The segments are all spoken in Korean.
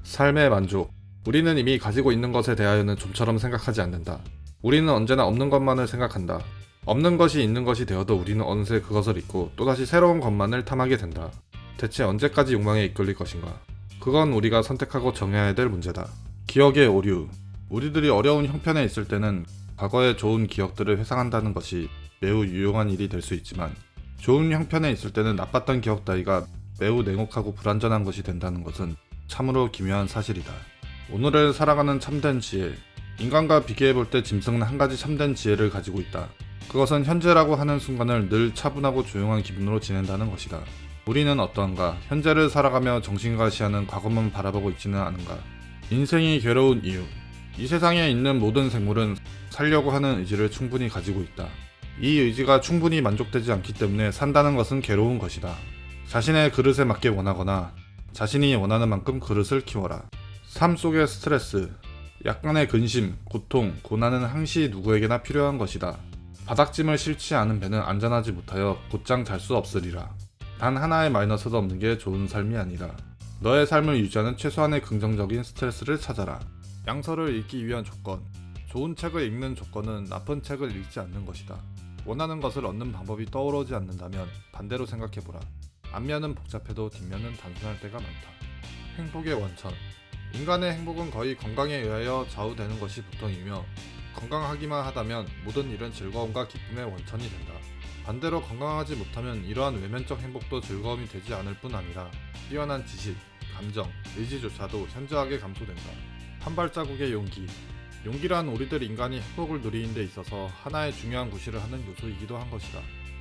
삶의 만족. 우리는 이미 가지고 있는 것에 대하여는 좀처럼 생각하지 않는다. 우리는 언제나 없는 것만을 생각한다. 없는 것이 있는 것이 되어도 우리는 어느새 그것을 잊고 또다시 새로운 것만을 탐하게 된다. 대체 언제까지 욕망에 이끌릴 것인가? 그건 우리가 선택하고 정해야 될 문제다. 기억의 오류. 우리들이 어려운 형편에 있을 때는 과거의 좋은 기억들을 회상한다는 것이 매우 유용한 일이 될 수 있지만, 좋은 형편에 있을 때는 나빴던 기억 따위가 매우 냉혹하고 불완전한 것이 된다는 것은 참으로 기묘한 사실이다. 오늘을 살아가는 참된 지혜. 인간과 비교해볼 때 짐승은 한 가지 참된 지혜를 가지고 있다. 그것은 현재라고 하는 순간을 늘 차분하고 조용한 기분으로 지낸다는 것이다. 우리는 어떠한가? 현재를 살아가며 정신과시하는 과거만 바라보고 있지는 않은가? 인생이 괴로운 이유. 이 세상에 있는 모든 생물은 살려고 하는 의지를 충분히 가지고 있다. 이 의지가 충분히 만족되지 않기 때문에 산다는 것은 괴로운 것이다. 자신의 그릇에 맞게 원하거나 자신이 원하는 만큼 그릇을 키워라. 삶 속의 스트레스, 약간의 근심, 고통, 고난은 항시 누구에게나 필요한 것이다. 바닥짐을 싣지 않은 배는 안전하지 못하여 곧장 잘 수 없으리라. 단 하나의 마이너스도 없는 게 좋은 삶이 아니라. 너의 삶을 유지하는 최소한의 긍정적인 스트레스를 찾아라. 양서를 읽기 위한 조건. 좋은 책을 읽는 조건은 나쁜 책을 읽지 않는 것이다. 원하는 것을 얻는 방법이 떠오르지 않는다면 반대로 생각해보라. 앞면은 복잡해도 뒷면은 단순할 때가 많다. 행복의 원천. 인간의 행복은 거의 건강에 의하여 좌우되는 것이 보통이며, 건강하기만 하다면 모든 일은 즐거움과 기쁨의 원천이 된다. 반대로 건강하지 못하면 이러한 외면적 행복도 즐거움이 되지 않을 뿐 아니라 뛰어난 지식, 감정, 의지조차도 현저하게 감소된다. 한 발자국의 용기. 용기란 우리들 인간이 행복을 누리는 데 있어서 하나의 중요한 구실을 하는 요소이기도 한 것이다.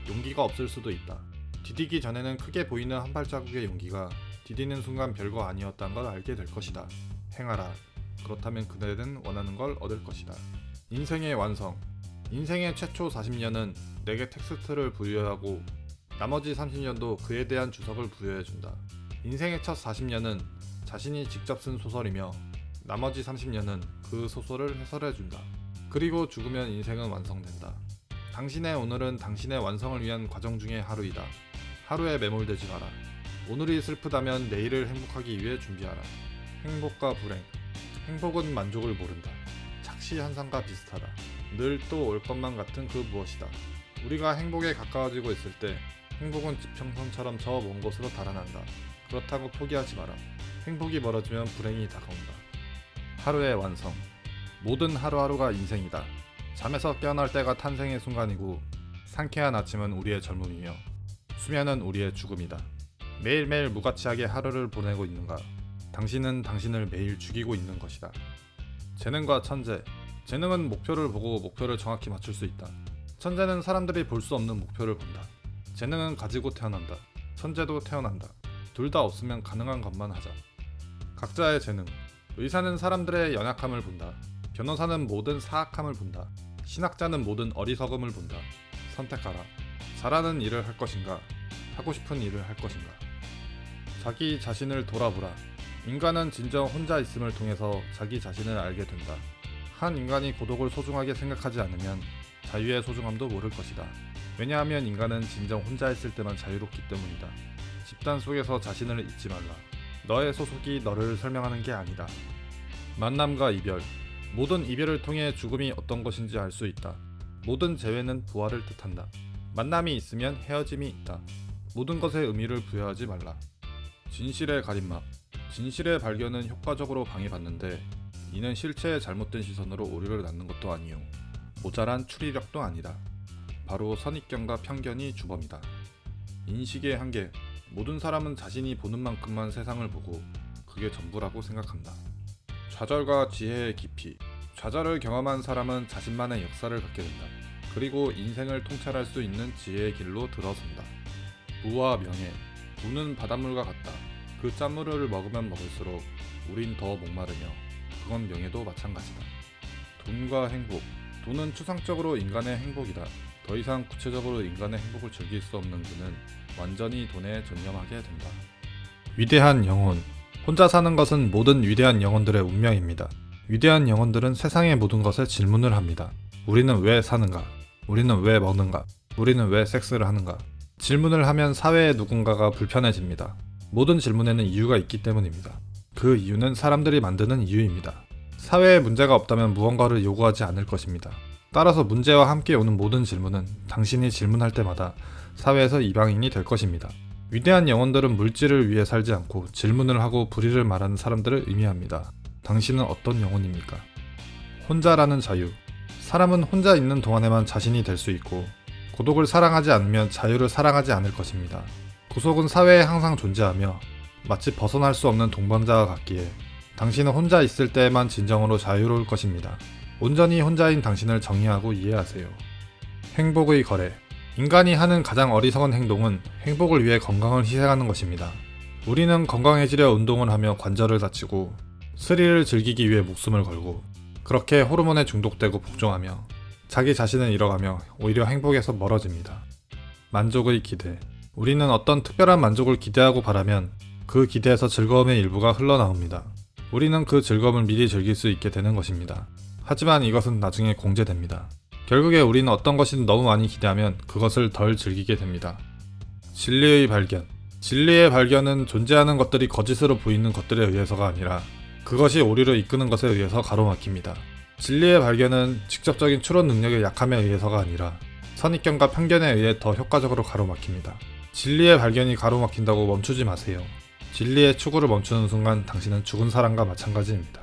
용기가 없을 수도 있다. 디디기 전에는 크게 보이는 한 발자국의 용기가 디디는 순간 별거 아니었다는 걸 알게 될 것이다. 행하라. 그렇다면 그대는 원하는 걸 얻을 것이다. 인생의 완성. 인생의 최초 40년은 내게 텍스트를 부여하고 나머지 30년도 그에 대한 주석을 부여해준다. 인생의 첫 40년은 자신이 직접 쓴 소설이며 나머지 30년은 그 소설을 해설해준다. 그리고 죽으면 인생은 완성된다. 당신의 오늘은 당신의 완성을 위한 과정 중의 하루이다. 하루에 매몰되지 마라. 오늘이 슬프다면 내일을 행복하기 위해 준비하라. 행복과 불행. 행복은 만족을 모른다. 착시 현상과 비슷하다. 늘 또 올 것만 같은 그 무엇이다. 우리가 행복에 가까워지고 있을 때 행복은 지평선처럼 저 먼 곳으로 달아난다. 그렇다고 포기하지 마라. 행복이 멀어지면 불행이 다가온다. 하루의 완성. 모든 하루하루가 인생이다. 잠에서 깨어날 때가 탄생의 순간이고, 상쾌한 아침은 우리의 젊음이며 수면은 우리의 죽음이다. 매일매일 무가치하게 하루를 보내고 있는가? 당신은 당신을 매일 죽이고 있는 것이다. 재능과 천재. 재능은 목표를 보고 목표를 정확히 맞출 수 있다. 천재는 사람들이 볼 수 없는 목표를 본다. 재능은 가지고 태어난다. 천재도 태어난다. 둘 다 없으면 가능한 것만 하자. 각자의 재능. 의사는 사람들의 연약함을 본다. 변호사는 모든 사악함을 본다. 신학자는 모든 어리석음을 본다. 선택하라. 잘하는 일을 할 것인가? 하고 싶은 일을 할 것인가? 자기 자신을 돌아보라. 인간은 진정 혼자 있음을 통해서 자기 자신을 알게 된다. 한 인간이 고독을 소중하게 생각하지 않으면 자유의 소중함도 모를 것이다. 왜냐하면 인간은 진정 혼자 있을 때만 자유롭기 때문이다. 집단 속에서 자신을 잊지 말라. 너의 소속이 너를 설명하는 게 아니다. 만남과 이별. 모든 이별을 통해 죽음이 어떤 것인지 알 수 있다. 모든 재회는 부활을 뜻한다. 만남이 있으면 헤어짐이 있다. 모든 것에 의미를 부여하지 말라. 진실의 가림막. 진실의 발견은 효과적으로 방해받는데 이는 실체의 잘못된 시선으로 오류를 낳는 것도 아니요, 모자란 추리력도 아니다. 바로 선입견과 편견이 주범이다. 인식의 한계. 모든 사람은 자신이 보는 만큼만 세상을 보고 그게 전부라고 생각한다. 좌절과 지혜의 깊이. 좌절을 경험한 사람은 자신만의 역사를 갖게 된다. 그리고 인생을 통찰할 수 있는 지혜의 길로 들어선다. 부와 명예. 부는 바닷물과 같다. 그 짠물을 먹으면 먹을수록 우린 더 목마르며 그건 명예도 마찬가지다. 돈과 행복. 돈은 추상적으로 인간의 행복이다. 더 이상 구체적으로 인간의 행복을 즐길 수 없는 그는 완전히 돈에 전념하게 된다. 위대한 영혼. 혼자 사는 것은 모든 위대한 영혼들의 운명입니다. 위대한 영혼들은 세상의 모든 것에 질문을 합니다. 우리는 왜 사는가? 우리는 왜 먹는가? 우리는 왜 섹스를 하는가? 질문을 하면 사회의 누군가가 불편해집니다. 모든 질문에는 이유가 있기 때문입니다. 그 이유는 사람들이 만드는 이유입니다. 사회에 문제가 없다면 무언가를 요구하지 않을 것입니다. 따라서 문제와 함께 오는 모든 질문은 당신이 질문할 때마다 사회에서 이방인이 될 것입니다. 위대한 영혼들은 물질을 위해 살지 않고 질문을 하고 불의를 말하는 사람들을 의미합니다. 당신은 어떤 영혼입니까? 혼자라는 자유. 사람은 혼자 있는 동안에만 자신이 될 수 있고 고독을 사랑하지 않으면 자유를 사랑하지 않을 것입니다. 구속은 사회에 항상 존재하며 마치 벗어날 수 없는 동반자와 같기에 당신은 혼자 있을 때에만 진정으로 자유로울 것입니다. 온전히 혼자인 당신을 정의하고 이해하세요. 행복의 거래. 인간이 하는 가장 어리석은 행동은 행복을 위해 건강을 희생하는 것입니다. 우리는 건강해지려 운동을 하며 관절을 다치고 스릴을 즐기기 위해 목숨을 걸고 그렇게 호르몬에 중독되고 복종하며 자기 자신을 잃어가며 오히려 행복에서 멀어집니다. 만족의 기대. 우리는 어떤 특별한 만족을 기대하고 바라면 그 기대에서 즐거움의 일부가 흘러나옵니다. 우리는 그 즐거움을 미리 즐길 수 있게 되는 것입니다. 하지만 이것은 나중에 공제됩니다. 결국에 우리는 어떤 것이든 너무 많이 기대하면 그것을 덜 즐기게 됩니다. 진리의 발견. 진리의 발견은 존재하는 것들이 거짓으로 보이는 것들에 의해서가 아니라 그것이 오류를 이끄는 것에 의해서 가로막힙니다. 진리의 발견은 직접적인 추론 능력의 약함에 의해서가 아니라 선입견과 편견에 의해 더 효과적으로 가로막힙니다. 진리의 발견이 가로막힌다고 멈추지 마세요. 진리의 추구를 멈추는 순간 당신은 죽은 사람과 마찬가지입니다.